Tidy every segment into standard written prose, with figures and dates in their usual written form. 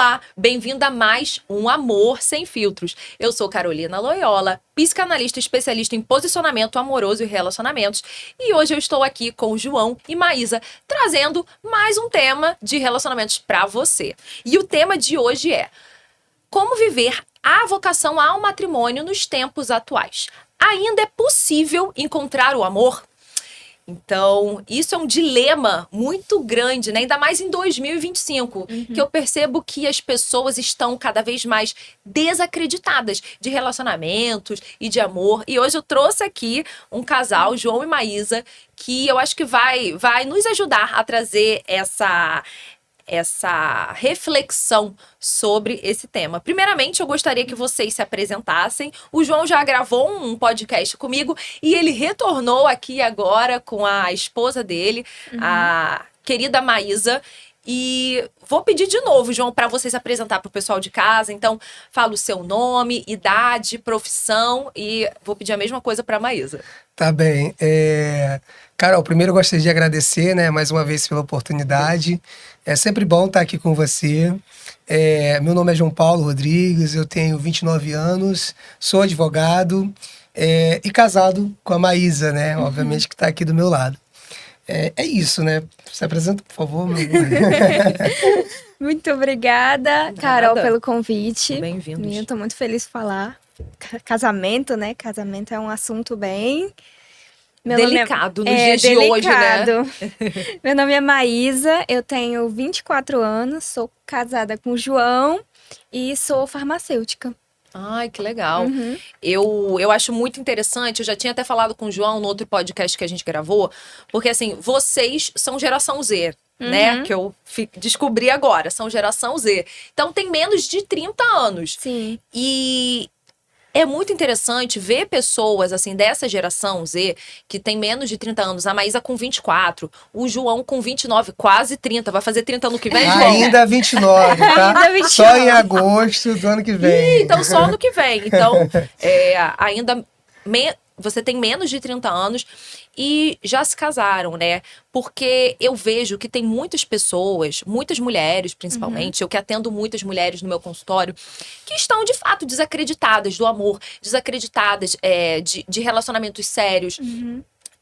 Olá, bem-vindo a mais um Amor Sem Filtros. Eu sou Carolina Loyola, psicanalista especialista em posicionamento amoroso e relacionamentos. E hoje eu estou aqui com o João e Maísa, trazendo mais um tema de relacionamentos para você. E o tema de hoje é: como viver a vocação ao matrimônio nos tempos atuais? Ainda é possível encontrar o amor? Então, isso é um dilema muito grande, né? Ainda mais em 2025, que eu percebo que as pessoas estão cada vez mais desacreditadas de relacionamentos e de amor. E hoje eu trouxe aqui um casal, João e Maísa, que eu acho que vai nos ajudar a trazer essa reflexão sobre esse tema. Primeiramente, eu gostaria que vocês se apresentassem. O João já gravou um podcast comigo e ele retornou aqui agora com a esposa dele, a querida Maísa. E vou pedir de novo, João, para você se apresentar para o pessoal de casa. Então, fala o seu nome, idade, profissão e vou pedir a mesma coisa para a Maísa. Tá bem. Carol, primeiro eu gostaria de agradecer, né, mais uma vez pela oportunidade. É sempre bom estar aqui com você. Meu nome é João Paulo Rodrigues, eu tenho 29 anos, sou advogado e casado com a Maísa, né, obviamente que está aqui do meu lado. É isso, né? Se apresenta, por favor, meu amor. Muito obrigada, Carol, pelo convite. Bem-vindos. Eu tô muito feliz de falar. Casamento, né? Casamento é um assunto bem... Delicado nos dias de hoje, né? Meu nome é Maísa, eu tenho 24 anos, sou casada com o João e sou farmacêutica. Ai, que legal. Eu acho muito interessante, eu já tinha até falado com o João no outro podcast que a gente gravou, porque assim, vocês são geração Z, né? Que eu descobri agora, são geração Z. Então tem menos de 30 anos. Sim. E é muito interessante ver pessoas, assim, dessa geração Z, que tem menos de 30 anos. A Maísa com 24, o João com 29, quase 30. Vai fazer 30 ano que vem, João? Ainda 29, tá? Ainda 29. Só em agosto do ano que vem. Então, só ano que vem. Então, você tem menos de 30 anos e já se casaram, né? Porque eu vejo que tem muitas pessoas, muitas mulheres principalmente, eu que atendo muitas mulheres no meu consultório, que estão de fato desacreditadas do amor, desacreditadas de relacionamentos sérios.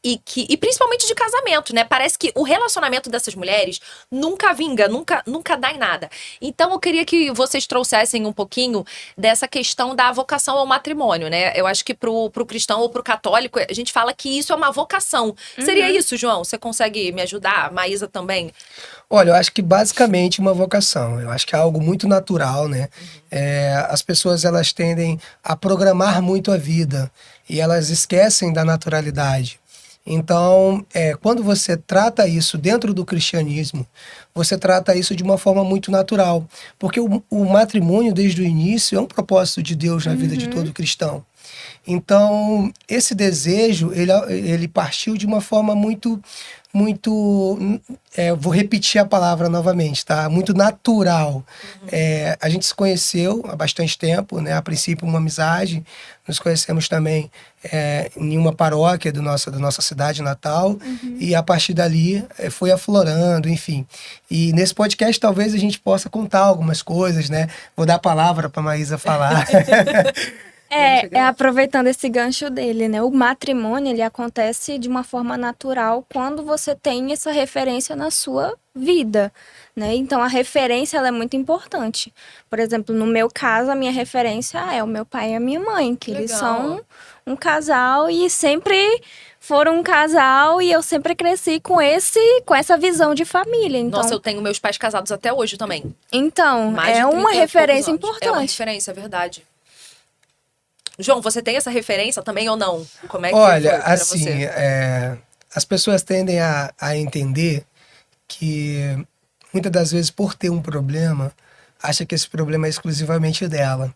E principalmente de casamento, né? Parece que o relacionamento dessas mulheres nunca vinga, nunca dá em nada. Então, eu queria que vocês trouxessem um pouquinho dessa questão da vocação ao matrimônio, né? Eu acho que pro cristão ou pro católico, a gente fala que isso é uma vocação. Seria isso, João? Você consegue me ajudar? Maísa também? Olha, eu acho que basicamente uma vocação. Eu acho que é algo muito natural, né? As pessoas, elas tendem a programar muito a vida e elas esquecem da naturalidade. Então, quando você trata isso dentro do cristianismo, você trata isso de uma forma muito natural. Porque o matrimônio, desde o início, é um propósito de Deus na vida de todo cristão. Então, esse desejo, ele partiu de uma forma muito, vou repetir a palavra novamente, tá? Muito natural. A gente se conheceu há bastante tempo, né? A princípio uma amizade, nos conhecemos também em uma paróquia da nossa cidade natal, e a partir dali foi aflorando, enfim. E nesse podcast talvez a gente possa contar algumas coisas, né? Vou dar a palavra para a Maísa falar. Aproveitando esse gancho dele, né? O matrimônio, ele acontece de uma forma natural quando você tem essa referência na sua vida, né? Então, a referência, ela é muito importante. Por exemplo, no meu caso, a minha referência é o meu pai e a minha mãe, que eles são um casal e sempre foram um casal e eu sempre cresci com essa visão de família. Então, Nossa, eu tenho meus pais casados até hoje também. Então, Mais de é 30 uma e referência poucos anos. importante. É uma referência, é verdade. João, você tem essa referência também ou não? Como é que Olha, foi pra assim, você? as pessoas tendem a entender que muitas das vezes, por ter um problema, acha que esse problema é exclusivamente dela.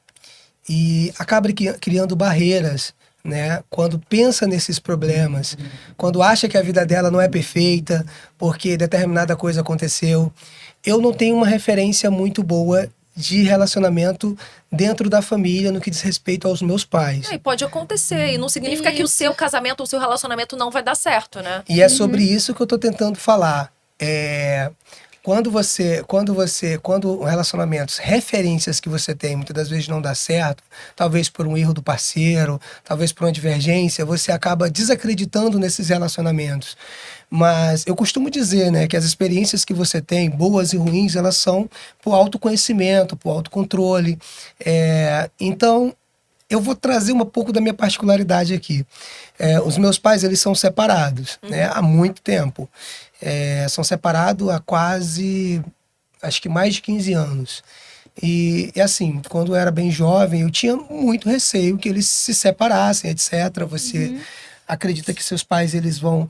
E acaba criando barreiras, né? Quando pensa nesses problemas, quando acha que a vida dela não é perfeita, porque determinada coisa aconteceu. Eu não tenho uma referência muito boa de relacionamento dentro da família no que diz respeito aos meus pais. E pode acontecer, e não significa que o seu casamento ou o seu relacionamento não vai dar certo, né? E é sobre isso que eu estou tentando falar. quando relacionamentos, referências que você tem, muitas das vezes não dá certo, talvez por um erro do parceiro, talvez por uma divergência, você acaba desacreditando nesses relacionamentos. Mas eu costumo dizer, né, que as experiências que você tem, boas e ruins, elas são por autoconhecimento, por autocontrole. Então, eu vou trazer um pouco da minha particularidade aqui. Os meus pais, eles são separados, né, há muito tempo. São separados há quase, acho que mais de 15 anos. E assim, quando eu era bem jovem, eu tinha muito receio que eles se separassem, etc. Você acredita que seus pais, eles vão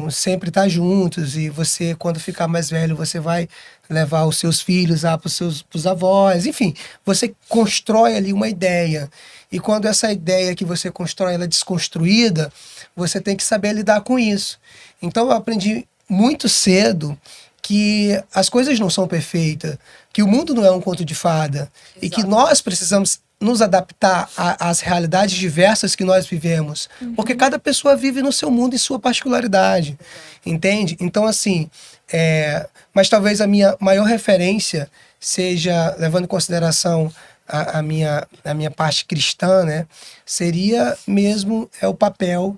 sempre estar juntos, e você, quando ficar mais velho, você vai levar os seus filhos lá para os avós, enfim, você constrói ali uma ideia. E quando essa ideia que você constrói, ela é desconstruída, você tem que saber lidar com isso. Então eu aprendi muito cedo que as coisas não são perfeitas, que o mundo não é um conto de fada. Exato. E que nós precisamos nos adaptar às realidades diversas que nós vivemos. Porque cada pessoa vive no seu mundo e sua particularidade. Entende? Então, assim, mas talvez a minha maior referência seja, levando em consideração a minha parte cristã, né? Seria mesmo o papel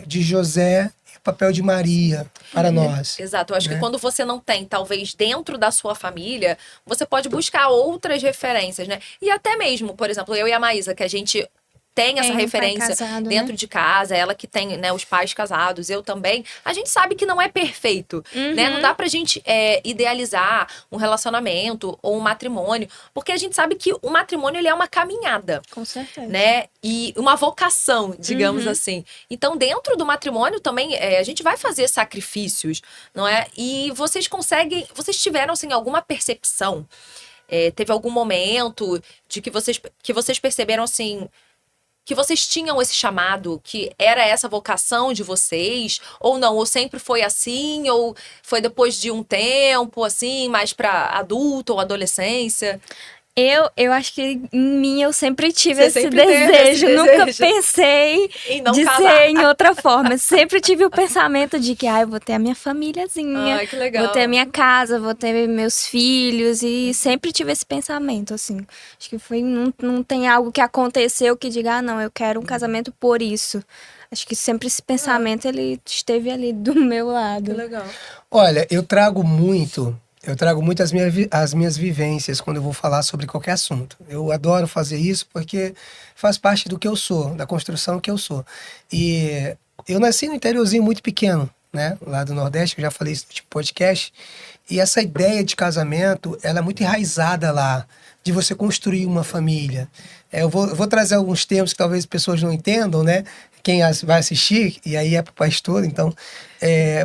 de José, papel de Maria para nós. Exato, eu acho que quando você não tem, talvez dentro da sua família, você pode buscar outras referências, né? E até mesmo, por exemplo, eu e a Maísa, que a gente tem essa referência casado, dentro de casa, ela que tem, né, os pais casados, eu também, a gente sabe que não é perfeito, né? Não dá pra gente idealizar um relacionamento ou um matrimônio, porque a gente sabe que o matrimônio, ele é uma caminhada. Com certeza. Né? E uma vocação, digamos assim. Então, dentro do matrimônio também, a gente vai fazer sacrifícios, não é? E vocês tiveram, assim, alguma percepção? Teve algum momento de que vocês perceberam, assim, que vocês tinham esse chamado, que era essa vocação de vocês, ou não? Ou sempre foi assim, ou foi depois de um tempo, assim, mais para adulto ou adolescência? Eu acho que em mim eu sempre tive Você esse sempre teve desejo. esse Nunca desejo pensei em não de casar. ser em outra forma. Eu sempre tive o pensamento de que eu vou ter a minha famíliazinha, Ai, que legal. vou ter a minha casa, vou ter meus filhos. E sempre tive esse pensamento, assim. Acho que não tem algo que aconteceu que diga, não, eu quero um casamento por isso. Acho que sempre esse pensamento, ele esteve ali do meu lado. Que legal. Olha, eu trago muito as minhas vivências quando eu vou falar sobre qualquer assunto. Eu adoro fazer isso porque faz parte do que eu sou, da construção que eu sou. E eu nasci no interiorzinho muito pequeno, né? Lá do Nordeste, eu já falei isso no podcast. E essa ideia de casamento, ela é muito enraizada lá, de você construir uma família. Eu vou trazer alguns termos que talvez pessoas não entendam, né? Quem vai assistir, e aí é para o pastor, então...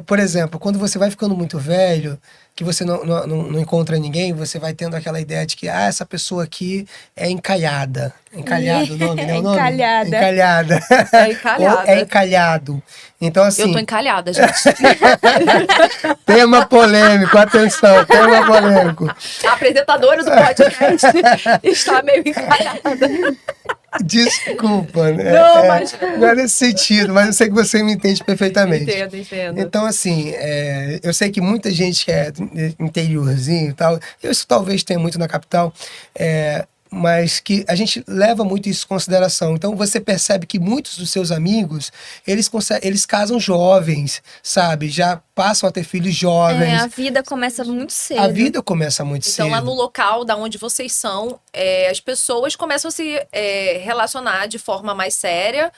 por exemplo, quando você vai ficando muito velho, que você não encontra ninguém, você vai tendo aquela ideia de que essa pessoa aqui é encalhada. Encalhado o nome, né? Encalhada. Encalhada. É encalhada. Ou é encalhado. Então, assim... Eu tô encalhada, gente. Tema polêmico, atenção, tema polêmico. A apresentadora do podcast está meio encalhada. Desculpa, né? Não, mas... Não é nesse sentido, mas eu sei que você me entende perfeitamente. Entendo. Então, assim, eu sei que muita gente que é interiorzinho e tal, isso talvez tenha muito na capital, mas que a gente leva muito isso em consideração. Então, você percebe que muitos dos seus amigos, eles casam jovens, sabe? Já passam a ter filhos jovens. A vida começa muito cedo. A vida começa muito cedo. Então, lá no local da onde vocês são, as pessoas começam a se relacionar de forma mais séria.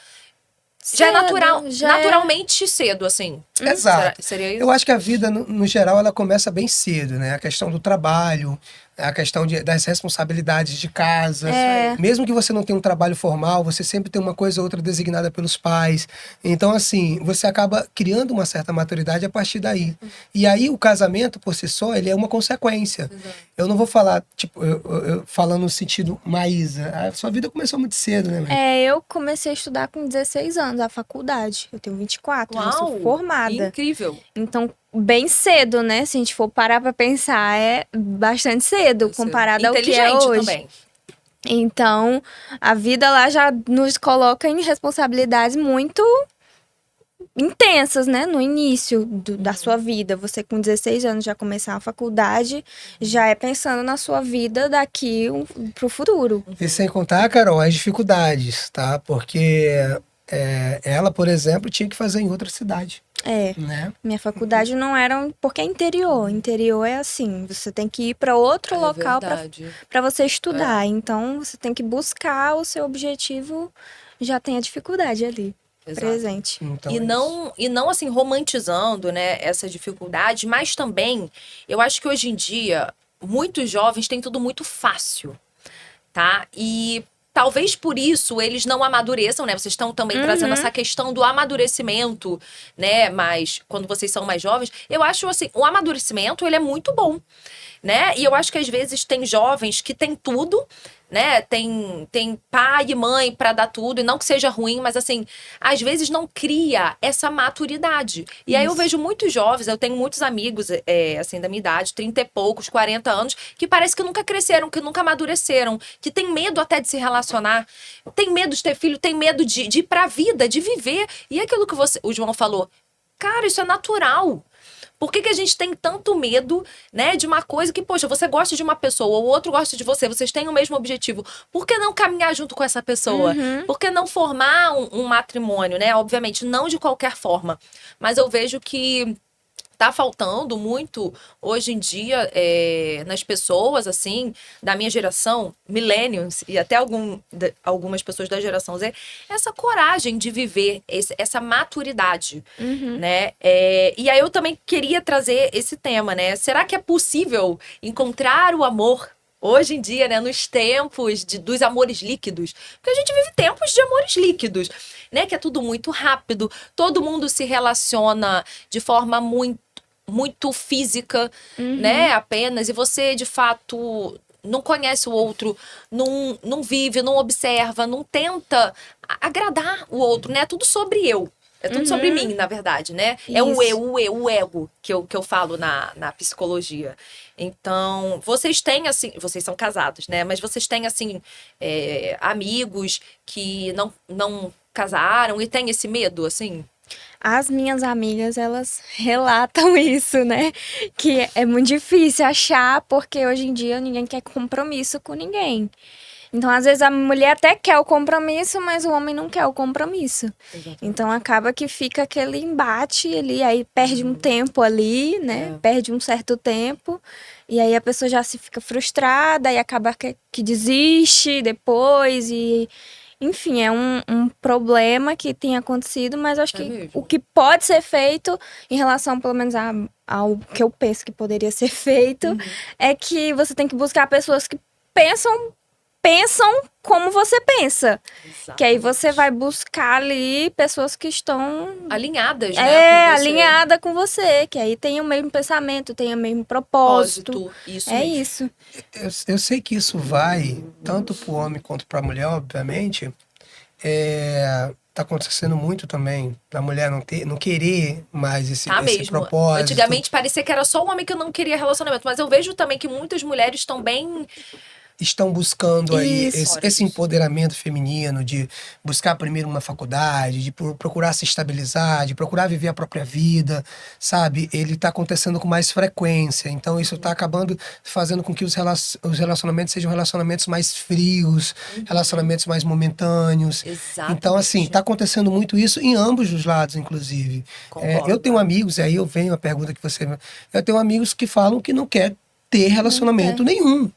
Já é naturalmente cedo, assim. Exato. Seria isso? Eu acho que a vida, no geral, ela começa bem cedo, né? A questão do trabalho, a questão das responsabilidades de casa. Mesmo que você não tenha um trabalho formal, você sempre tem uma coisa ou outra designada pelos pais. Então, assim, você acaba criando uma certa maturidade a partir daí. E aí, o casamento, por si só, ele é uma consequência. Eu não vou falar, tipo, eu falando no sentido Maísa. A sua vida começou muito cedo, né, Maísa? Eu comecei a estudar com 16 anos, a faculdade. Eu tenho 24, eu sou formada. Incrível. Então, bem cedo, né? Se a gente for parar pra pensar, é bastante cedo comparado ao que é hoje. Também. Então, a vida lá já nos coloca em responsabilidades muito intensas, né? No início da sua vida. Você com 16 anos já começar a faculdade, já é pensando na sua vida daqui pro futuro. E sem contar, Carol, as dificuldades, tá? Porque ela, por exemplo, tinha que fazer em outra cidade, É, né? minha faculdade não era porque é interior. Interior é assim, você tem que ir para outro local verdade. para você estudar. Então, você tem que buscar o seu objetivo, já tem a dificuldade ali, Exato. presente. Então, E não assim romantizando, né, essa dificuldade, mas também eu acho que hoje em dia muitos jovens têm tudo muito fácil, tá? E talvez por isso eles não amadureçam, né? Vocês estão também trazendo essa questão do amadurecimento, né? Mas quando vocês são mais jovens, eu acho assim, o amadurecimento ele é muito bom, né? E eu acho que às vezes tem jovens que têm tudo, né? Tem pai e mãe para dar tudo, e não que seja ruim, mas assim, às vezes não cria essa maturidade. E aí eu vejo muitos jovens, eu tenho muitos amigos, assim, da minha idade, 30 e poucos, 40 anos, que parece que nunca cresceram, que nunca amadureceram, que tem medo até de se relacionar, tem medo de ter filho, tem medo de ir pra vida, de viver. E aquilo que o João falou, cara, isso é natural. Por que a gente tem tanto medo, né, de uma coisa que, poxa, você gosta de uma pessoa, ou o outro gosta de você, vocês têm o mesmo objetivo. Por que não caminhar junto com essa pessoa? Por que não formar um matrimônio, né? Obviamente, não de qualquer forma. Mas eu vejo que tá faltando muito hoje em dia nas pessoas, assim, da minha geração, millennials, e até algumas pessoas da geração Z, essa coragem de viver essa maturidade, né? E aí eu também queria trazer esse tema, né? Será que é possível encontrar o amor hoje em dia, né, nos tempos dos amores líquidos? Porque a gente vive tempos de amores líquidos, né? Que é tudo muito rápido, todo mundo se relaciona de forma muito física, né? Apenas. E você, de fato, não conhece o outro, não vive, não observa, não tenta agradar o outro, né? É tudo sobre eu. É tudo sobre mim, na verdade, né? É o Isso. o ego que eu falo na psicologia. Então, vocês têm, assim, vocês são casados, né? Mas vocês têm, assim, amigos que não casaram e têm esse medo, assim? As minhas amigas, elas relatam isso, né? Que é muito difícil achar, porque hoje em dia ninguém quer compromisso com ninguém. Então, às vezes, a mulher até quer o compromisso, mas o homem não quer o compromisso. Exatamente. Então, acaba que fica aquele embate ali, aí perde um tempo ali, né? Perde um certo tempo. E aí a pessoa já se fica frustrada e acaba que desiste depois e... Enfim, é um problema que tem acontecido, mas acho que mesmo. o que pode ser feito em relação, pelo menos, ao que eu penso que poderia ser feito, é que você tem que buscar pessoas que pensam como você pensa. Que aí você vai buscar ali pessoas que estão alinhadas, né? Com você. alinhada com você, que aí tem o mesmo pensamento, tem o mesmo propósito. Isso É mesmo. isso. eu sei que isso vai tanto para o homem quanto para a mulher, obviamente. Tá acontecendo muito também da mulher não querer mais esse Mesmo. propósito. Antigamente parecia que era só o homem que não queria relacionamento, mas eu vejo também que muitas mulheres estão bem... Estão buscando aí Isso. esse empoderamento feminino, de buscar primeiro uma faculdade, de procurar se estabilizar, de procurar viver a própria vida, sabe? Ele está acontecendo com mais frequência, então isso está acabando fazendo com que os relacionamentos sejam relacionamentos mais frios, relacionamentos mais momentâneos. Exatamente. Então, assim, está acontecendo muito isso em ambos os lados, inclusive. Concordo. Eu tenho amigos, aí eu venho a pergunta que você... Eu tenho amigos que falam que não quer ter relacionamento nenhum.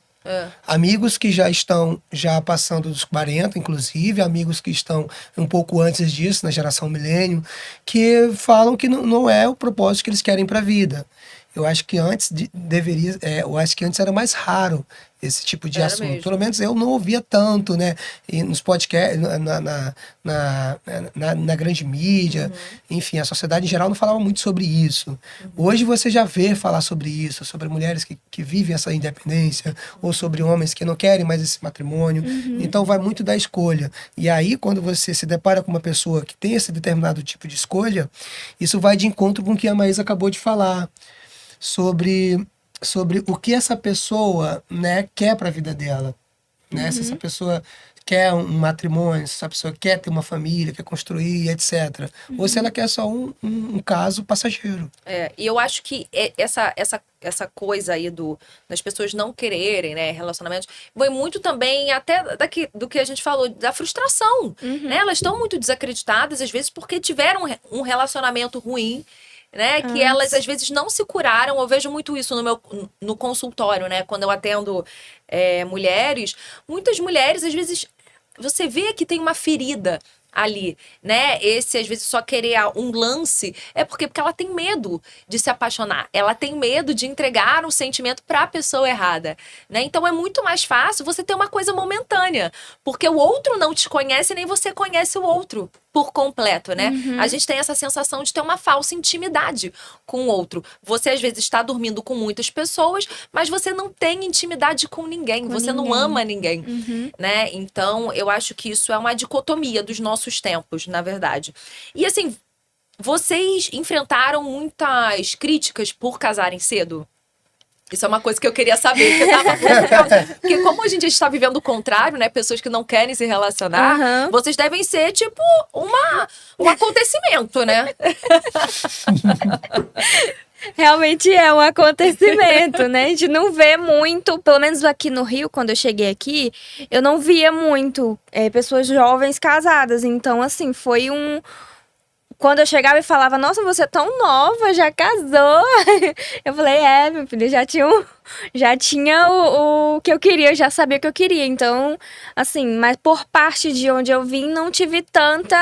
Amigos que já estão passando dos 40, inclusive, amigos que estão um pouco antes disso, na geração milênio, que falam que não é o propósito que eles querem para a vida. Eu acho que antes eu acho que antes era mais raro esse tipo de assunto. Mesmo. Pelo menos eu não ouvia tanto, né? E nos podcasts, na grande mídia, enfim, a sociedade em geral não falava muito sobre isso. Hoje você já vê falar sobre isso, sobre mulheres que vivem essa independência, ou sobre homens que não querem mais esse matrimônio. Então vai muito da escolha. E aí, quando você se depara com uma pessoa que tem esse determinado tipo de escolha, isso vai de encontro com o que a Maísa acabou de falar. Sobre o que essa pessoa, né, quer para a vida dela, né? Se essa pessoa quer um matrimônio, se essa pessoa quer ter uma família, quer construir, etc. Ou se ela quer só um caso passageiro. E eu acho que essa coisa aí das pessoas não quererem, né, relacionamentos, vai muito também até do que a gente falou, da frustração, né? Elas estão muito desacreditadas, às vezes, porque tiveram um relacionamento ruim, né, que elas às vezes não se curaram. Eu vejo muito isso no consultório, né, quando eu atendo mulheres. Muitas mulheres, às vezes, você vê que tem uma ferida ali, né? Esse, às vezes, só querer um lance porque ela tem medo de se apaixonar. Ela tem medo de entregar um sentimento para a pessoa errada, né? Então, é muito mais fácil você ter uma coisa momentânea, porque o outro não te conhece, nem você conhece o outro por completo, né? A gente tem essa sensação de ter uma falsa intimidade com o outro. Você, às vezes, está dormindo com muitas pessoas, mas você não tem intimidade com ninguém. Você não ama ninguém, né? Então, eu acho que isso é uma dicotomia dos nossos tempos, na verdade. E, assim, vocês enfrentaram muitas críticas por casarem cedo? Isso é uma coisa que eu queria saber. Porque como hoje em dia a gente está vivendo o contrário, né? Pessoas que não querem se relacionar, vocês devem ser, tipo, um acontecimento, né? Realmente é um acontecimento, né? A gente não vê muito, pelo menos aqui no Rio, quando eu cheguei aqui, eu não via muito pessoas jovens casadas. Então, assim, foi Quando eu chegava e falava, nossa, você é tão nova, já casou. Eu falei, meu filho, já tinha o que eu queria, eu já sabia o que eu queria. Então, assim, mas por parte de onde eu vim, não tive tanto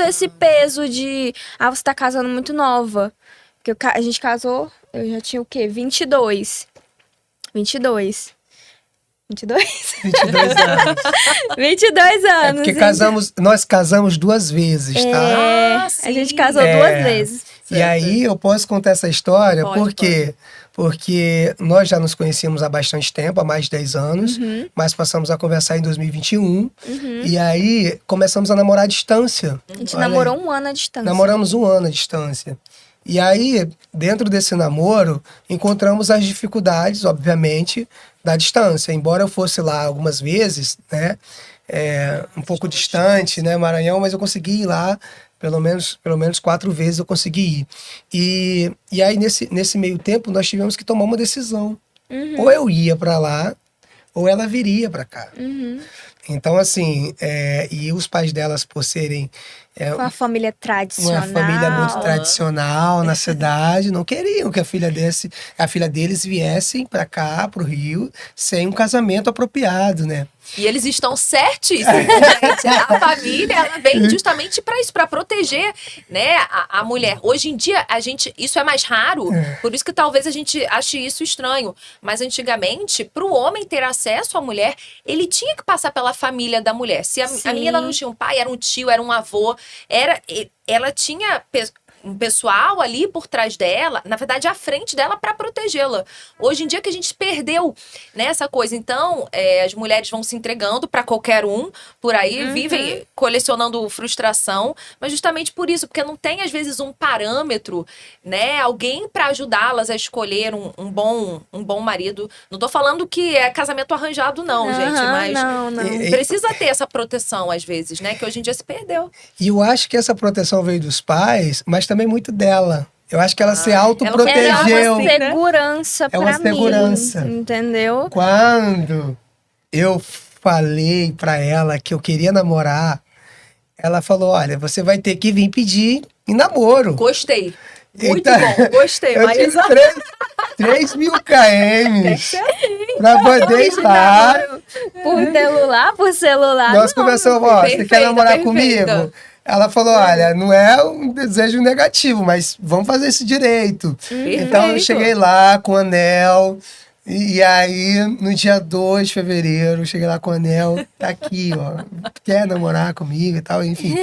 esse peso de, você tá casando muito nova. Porque a gente casou, eu já tinha o quê? 22. 22 anos. 22 anos. Porque nós casamos 2 vezes, tá? A gente casou 2 vezes. E aí eu posso contar essa história porque nós já nos conhecíamos há bastante tempo, há mais de 10 anos, mas passamos a conversar em 2021. E aí começamos a namorar à distância. A gente namorou 1 ano à distância. Namoramos 1 ano à distância. E aí, dentro desse namoro, encontramos as dificuldades, obviamente, da distância. Embora eu fosse lá algumas vezes, né, um pouco distante, né, Maranhão, mas eu consegui ir lá, pelo menos 4 vezes eu consegui ir. E aí, nesse meio tempo, nós tivemos que tomar uma decisão. Ou eu ia para lá, ou ela viria para cá. Então, assim, e os pais delas, por serem... uma família tradicional. Uma família muito tradicional na cidade, não queriam que a filha deles viessem para cá, pro Rio, sem um casamento apropriado, né? E eles estão certíssimos, gente. A família, ela vem justamente para isso, para proteger, né, a mulher. Hoje em dia, isso é mais raro, por isso que talvez a gente ache isso estranho. Mas antigamente, para o homem ter acesso à mulher, ele tinha que passar pela família da mulher. Se a menina não tinha um pai, era um tio, era um avô, ela tinha um pessoal ali por trás dela, na verdade à frente dela, para protegê-la. Hoje em dia que a gente perdeu, né, essa coisa. Então, as mulheres vão se entregando para qualquer por aí, vivem colecionando frustração, mas justamente por isso, porque não tem às vezes um parâmetro, né, alguém para ajudá-las a escolher um bom marido. Não tô falando que é casamento arranjado não, gente, mas não. Precisa ter essa proteção às vezes, né, que hoje em dia se perdeu. E eu acho que essa proteção veio dos pais, mas também muito dela. Eu acho que ela se autoprotegeu. É uma segurança pra mim, entendeu? Quando eu falei pra ela que eu queria namorar, ela falou, olha, você vai ter que vir pedir em namoro. Gostei. Muito bom, gostei, Maísa. 3 mil km pra poder ir lá. Por celular. Nós conversamos, você quer namorar comigo? Ela falou, olha, não é um desejo negativo, mas vamos fazer isso direito. Então eu cheguei lá com o anel, e aí no dia 2 de fevereiro, eu cheguei lá com o anel, tá aqui, ó, quer namorar comigo e tal, enfim.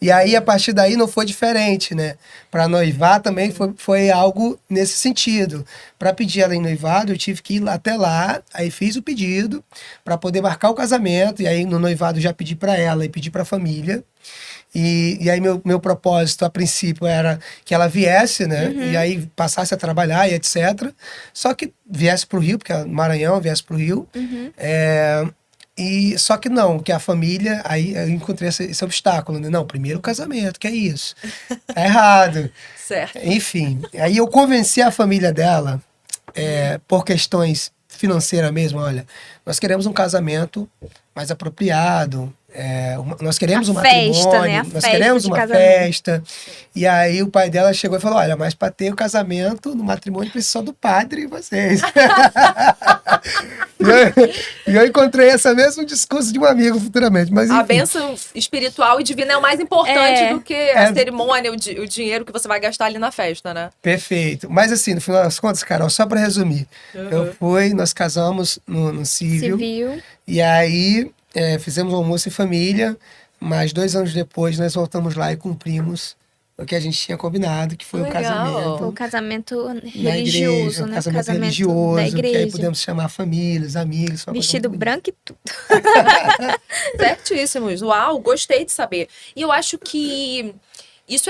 E aí a partir daí não foi diferente, né? Pra noivar também foi algo nesse sentido. Pra pedir ela em noivado, eu tive que ir até lá, aí fiz o pedido pra poder marcar o casamento, e aí no noivado já pedi pra ela e pedi pra família. E aí meu propósito, a princípio, era que ela viesse, né? E aí passasse a trabalhar e etc. Só que viesse pro Rio, porque é Maranhão, viesse pro Rio. E só que não, que a família, aí eu encontrei esse obstáculo, né? Não, primeiro o casamento, que é isso? Tá errado. Certo. Enfim, aí eu convenci a família dela, por questões financeiras mesmo, olha, nós queremos um casamento mais apropriado, nós queremos A um festa, matrimônio, né? A nós festa queremos de uma casamento. festa. E aí o pai dela chegou e falou, olha, mas para ter o casamento, no matrimônio precisa só do padre e vocês. E eu encontrei esse mesmo discurso de um amigo futuramente, mas enfim. A bênção espiritual e divina é o mais importante É. do que a cerimônia, o dinheiro que você vai gastar ali na festa, né? Perfeito. Mas assim, no final das contas, Carol, só para resumir, nós casamos no civil, Civil. e aí fizemos um almoço em família, mas 2 anos depois nós voltamos lá e cumprimos o que a gente tinha combinado, que foi o Legal. casamento O casamento na religioso, igreja, né? casamento Da religioso, que aí igreja. pudemos chamar famílias, amigos. Foi uma coisa Vestido muito bonita. branco e tudo. Certíssimos. Uau, gostei de saber. E eu acho que isso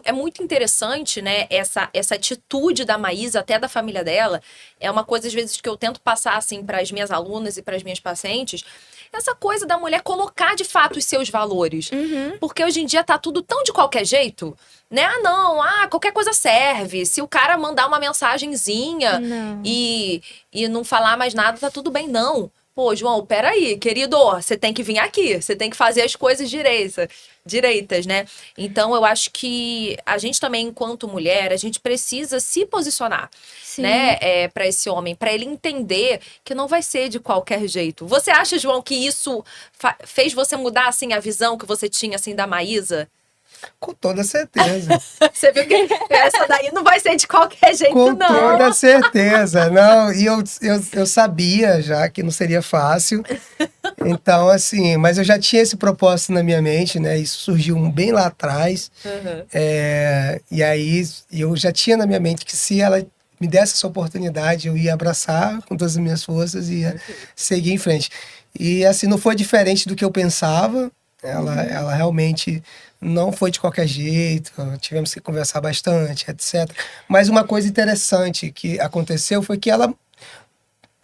é muito interessante, né? Essa atitude da Maísa, até da família dela, é uma coisa, às vezes, que eu tento passar, assim, para as minhas alunas e para as minhas pacientes. Essa coisa da mulher colocar, de fato, os seus valores. Porque hoje em dia tá tudo tão de qualquer jeito, né? Qualquer coisa serve. Se o cara mandar uma mensagenzinha Não. e não falar mais nada, tá tudo bem. Não. Pô, João, peraí, querido, você tem que vir aqui, você tem que fazer as coisas direitas, né? Então, eu acho que a gente também, enquanto mulher, a gente precisa se posicionar, Sim. né, para esse homem, para ele entender que não vai ser de qualquer jeito. Você acha, João, que isso fez você mudar, assim, a visão que você tinha, assim, da Maísa? Com toda certeza. Você viu que essa daí não vai ser de qualquer jeito, Com não. toda certeza. Não, e eu sabia já que não seria fácil. Então, assim, mas eu já tinha esse propósito na minha mente, né? Isso surgiu bem lá atrás. E aí eu já tinha na minha mente que se ela me desse essa oportunidade, eu ia abraçar com todas as minhas forças e ia seguir em frente. E assim, não foi diferente do que eu pensava. Ela realmente não foi de qualquer jeito, tivemos que conversar bastante, etc. Mas uma coisa interessante que aconteceu foi que ela...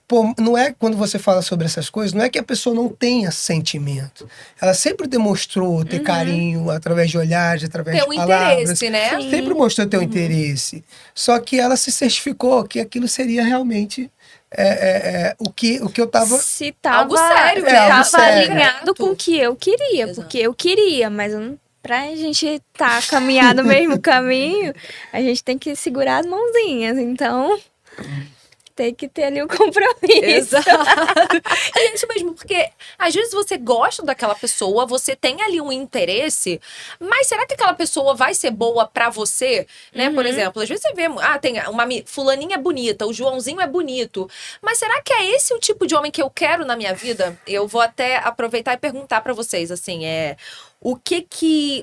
Pô, não é quando você fala sobre essas coisas, não é que a pessoa não tenha sentimento. Ela sempre demonstrou ter carinho através de olhares, através Tem de um palavras. interesse, né? Sim. Sempre mostrou ter um interesse. Só que ela se certificou que aquilo seria realmente o que eu estava... Se tava, Algo sério, se né? tava Algo sério. alinhado com o que eu queria. Exato. Porque eu queria, mas eu não... Pra gente caminhar no mesmo caminho, a gente tem que segurar as mãozinhas. Então, tem que ter ali o compromisso. Exato. E é isso mesmo, porque às vezes você gosta daquela pessoa, você tem ali um interesse, mas será que aquela pessoa vai ser boa pra você? Né? Por exemplo, às vezes você vê, tem uma fulaninha é bonita, o Joãozinho é bonito, mas será que é esse o tipo de homem que eu quero na minha vida? Eu vou até aproveitar e perguntar pra vocês, assim,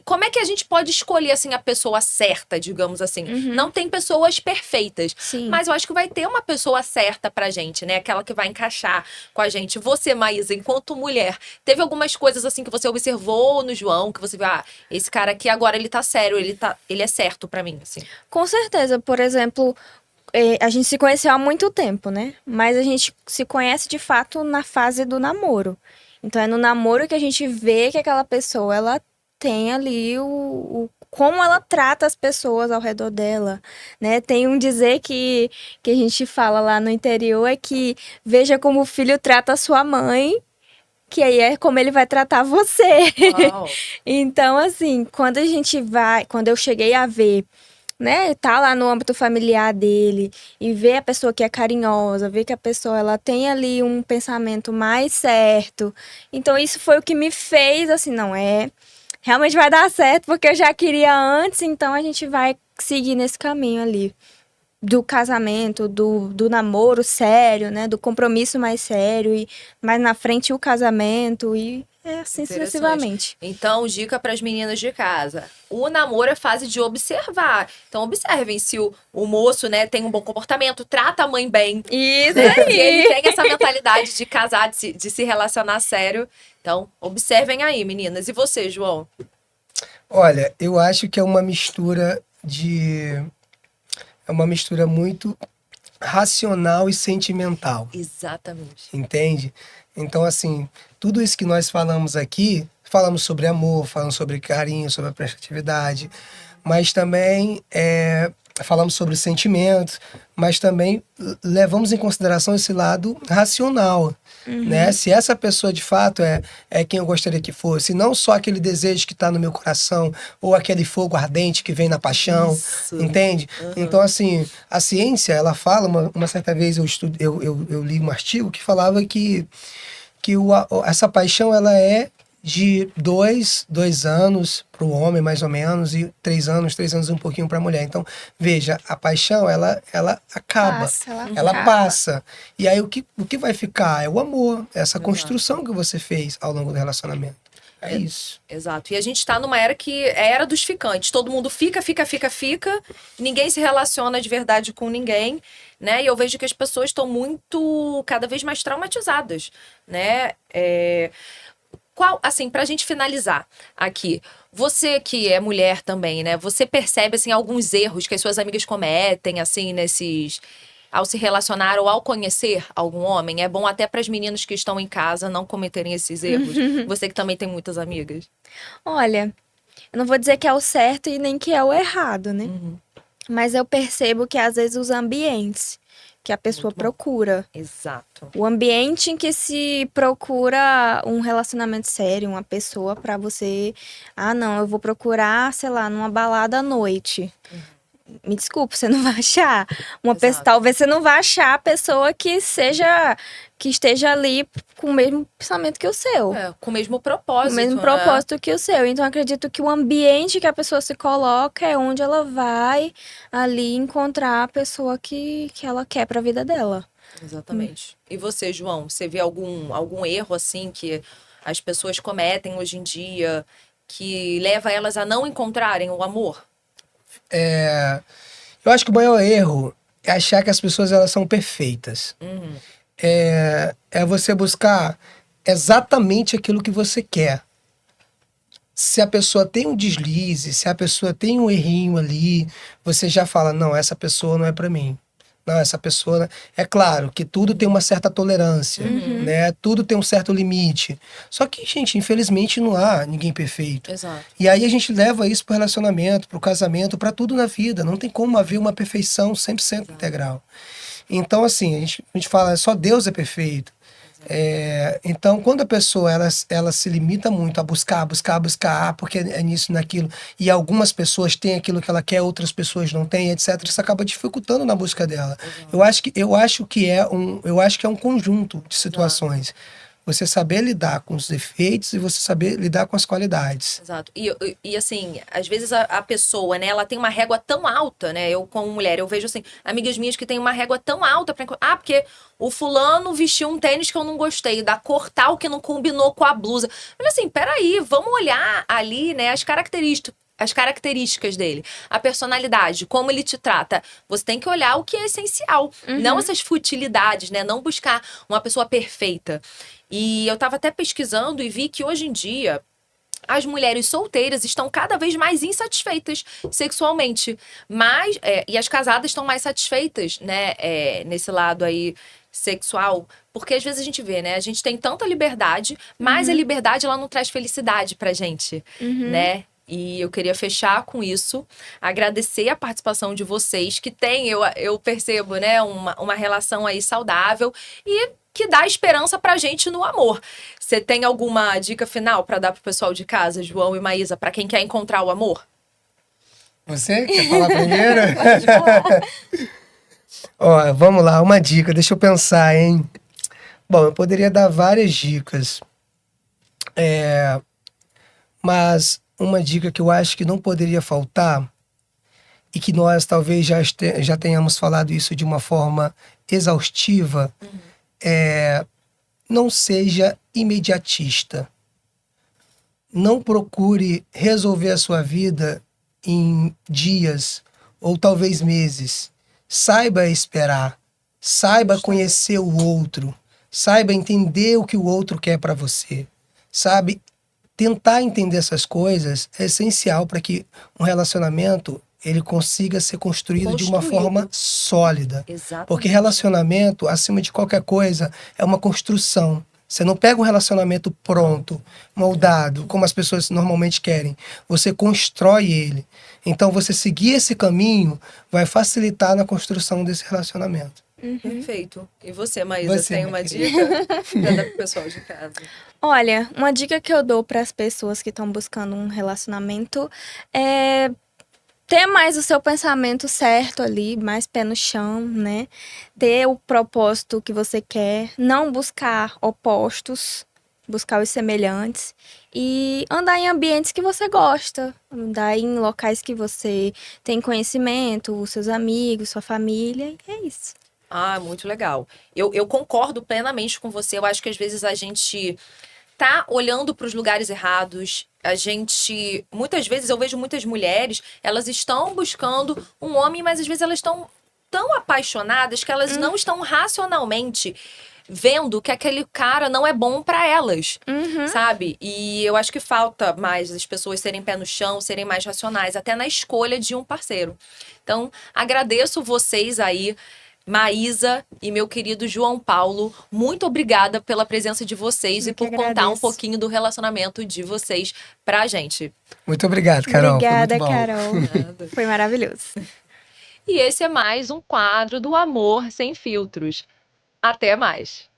como é que a gente pode escolher, assim, a pessoa certa, digamos assim? Não tem pessoas perfeitas, Sim. mas eu acho que vai ter uma pessoa certa pra gente, né? Aquela que vai encaixar com a gente. Você, Maísa, enquanto mulher, teve algumas coisas, assim, que você observou no João, que você viu, esse cara aqui agora, ele tá sério, ele é certo pra mim, assim. Com certeza. Por exemplo, a gente se conheceu há muito tempo, né? Mas a gente se conhece, de fato, na fase do namoro. Então, é no namoro que a gente vê que aquela pessoa, ela tem ali como ela trata as pessoas ao redor dela, né? Tem um dizer que a gente fala lá no interior, é que veja como o filho trata a sua mãe, que aí é como ele vai tratar você. Uau. Então, assim, quando eu cheguei a ver, né, tá lá no âmbito familiar dele e ver a pessoa que é carinhosa, ver que a pessoa ela tem ali um pensamento mais certo. Então isso foi o que me fez assim, realmente vai dar certo, porque eu já queria antes, então a gente vai seguir nesse caminho ali do casamento, do namoro sério, né, do compromisso mais sério e mais na frente o casamento e assim sucessivamente. Então, dica para as meninas de casa. O namoro é fase de observar. Então, observem se o moço, né, tem um bom comportamento, trata a mãe bem. Isso Se ele aí! tem essa mentalidade de casar, de se relacionar sério. Então, observem aí, meninas. E você, João? Olha, eu acho que é uma mistura muito racional e sentimental. Exatamente. Entende? Então, assim, tudo isso que nós falamos aqui, falamos sobre amor, falamos sobre carinho, sobre a prestatividade, mas também falamos sobre sentimentos, mas também levamos em consideração esse lado racional, né? Se essa pessoa de fato é quem eu gostaria que fosse, não só aquele desejo que está no meu coração ou aquele fogo ardente que vem na paixão, Isso. entende? Então, assim, a ciência, ela fala, uma certa vez eu li um artigo que falava que essa paixão, ela é de dois anos para o homem, mais ou menos, e 3 anos e um pouquinho para a mulher. Então, veja, a paixão, ela acaba, ela passa. E aí, o que vai ficar é o amor, essa construção que você fez ao longo do relacionamento. É isso. Exato. E a gente tá numa era que é a era dos ficantes. Todo mundo fica. Ninguém se relaciona de verdade com ninguém, né? E eu vejo que as pessoas estão cada vez mais traumatizadas, né? Assim, pra gente finalizar aqui, você que é mulher também, né? Você percebe, assim, alguns erros que as suas amigas cometem, assim, ao se relacionar ou ao conhecer algum homem? É bom até para as meninas que estão em casa não cometerem esses erros. Você que também tem muitas amigas. Olha, eu não vou dizer que é o certo e nem que é o errado, né? Mas eu percebo que às vezes os ambientes que a pessoa procura. Exato. O ambiente em que se procura um relacionamento sério, uma pessoa pra você... Ah, não, eu vou procurar, sei lá, numa balada à noite. Me desculpe, você não vai achar. Talvez você não vá achar a pessoa que esteja ali com o mesmo pensamento que o seu. Com o mesmo propósito. Com o mesmo propósito que o seu. Então, acredito que o ambiente que a pessoa se coloca é onde ela vai ali encontrar a pessoa que ela quer pra vida dela. Exatamente. E você, João, você vê algum erro, assim, que as pessoas cometem hoje em dia que leva elas a não encontrarem o amor? Eu acho que o maior erro é achar que as pessoas, elas são perfeitas. É você buscar exatamente aquilo que você quer. Se a pessoa tem um deslize, se a pessoa tem um errinho ali, você já fala, não, essa pessoa não é pra mim. Não, essa pessoa... É claro que tudo tem uma certa tolerância, né? Tudo tem um certo limite. Só que, gente, infelizmente não há ninguém perfeito. Exato. E aí a gente leva isso pro relacionamento, pro casamento, pra tudo na vida. Não tem como haver uma perfeição 100% integral. Então, assim, a gente fala, só Deus é perfeito. Então, quando a pessoa ela se limita muito a buscar, porque é nisso, naquilo, e algumas pessoas têm aquilo que ela quer, outras pessoas não têm, etc., isso acaba dificultando na busca dela. Eu acho que é um conjunto de situações. Você saber lidar com os defeitos e você saber lidar com as qualidades. Exato. E assim, às vezes a pessoa, né, ela tem uma régua tão alta, né? Eu, como mulher, eu vejo, assim, amigas minhas que têm uma régua tão alta pra... porque o fulano vestiu um tênis que eu não gostei, da cor tal que não combinou com a blusa. Mas assim, peraí, vamos olhar ali, né, as características dele, a personalidade, como ele te trata. Você tem que olhar o que é essencial, não essas futilidades, né? Não buscar uma pessoa perfeita. E eu tava até pesquisando e vi que hoje em dia as mulheres solteiras estão cada vez mais insatisfeitas sexualmente, e as casadas estão mais satisfeitas, né? Nesse lado aí sexual, porque às vezes a gente vê, né? A gente tem tanta liberdade, mas a liberdade ela não traz felicidade pra gente, né? E eu queria fechar com isso, agradecer a participação de vocês, que tem, eu percebo, né, uma relação aí saudável e que dá esperança pra gente no amor. Você tem alguma dica final pra dar pro pessoal de casa, João e Maísa, pra quem quer encontrar o amor? Você quer falar primeiro? Pode falar. Ó, vamos lá, uma dica, deixa eu pensar, hein? Bom, eu poderia dar várias dicas, mas uma dica que eu acho que não poderia faltar, e que nós talvez já tenhamos falado isso de uma forma exaustiva, não seja imediatista. Não procure resolver a sua vida em dias ou talvez meses. Saiba esperar, saiba conhecer o outro, saiba entender o que o outro quer para você, sabe? Tentar entender essas coisas é essencial para que um relacionamento ele consiga ser construído de uma forma sólida. Exatamente. Porque relacionamento, acima de qualquer coisa, é uma construção. Você não pega um relacionamento pronto, moldado, como as pessoas normalmente querem. Você constrói ele. Então, você seguir esse caminho vai facilitar na construção desse relacionamento. Perfeito. E você, Maísa, Você, tem minha uma querida. dica para dar pro pessoal de casa? Olha, uma dica que eu dou para as pessoas que estão buscando um relacionamento é ter mais o seu pensamento certo ali, mais pé no chão, né? Ter o propósito que você quer, não buscar opostos, buscar os semelhantes e andar em ambientes que você gosta, andar em locais que você tem conhecimento, os seus amigos, sua família, e é isso. Ah, muito legal. Eu concordo plenamente com você. Eu acho que às vezes a gente tá olhando para os lugares errados. A gente, muitas vezes eu vejo muitas mulheres, elas estão buscando um homem, mas às vezes elas estão tão apaixonadas que elas não estão racionalmente vendo que aquele cara não é bom para elas, sabe? E eu acho que falta mais as pessoas serem pé no chão, serem mais racionais, até na escolha de um parceiro. Então, agradeço vocês aí, Maísa e meu querido João Paulo, muito obrigada pela presença de vocês Eu e que por contar um agradeço. pouquinho do relacionamento de vocês pra gente. Muito obrigado, Carol. Obrigada, Foi muito bom. Carol. Nada. Foi maravilhoso. E esse é mais um quadro do Amor Sem Filtros. Até mais!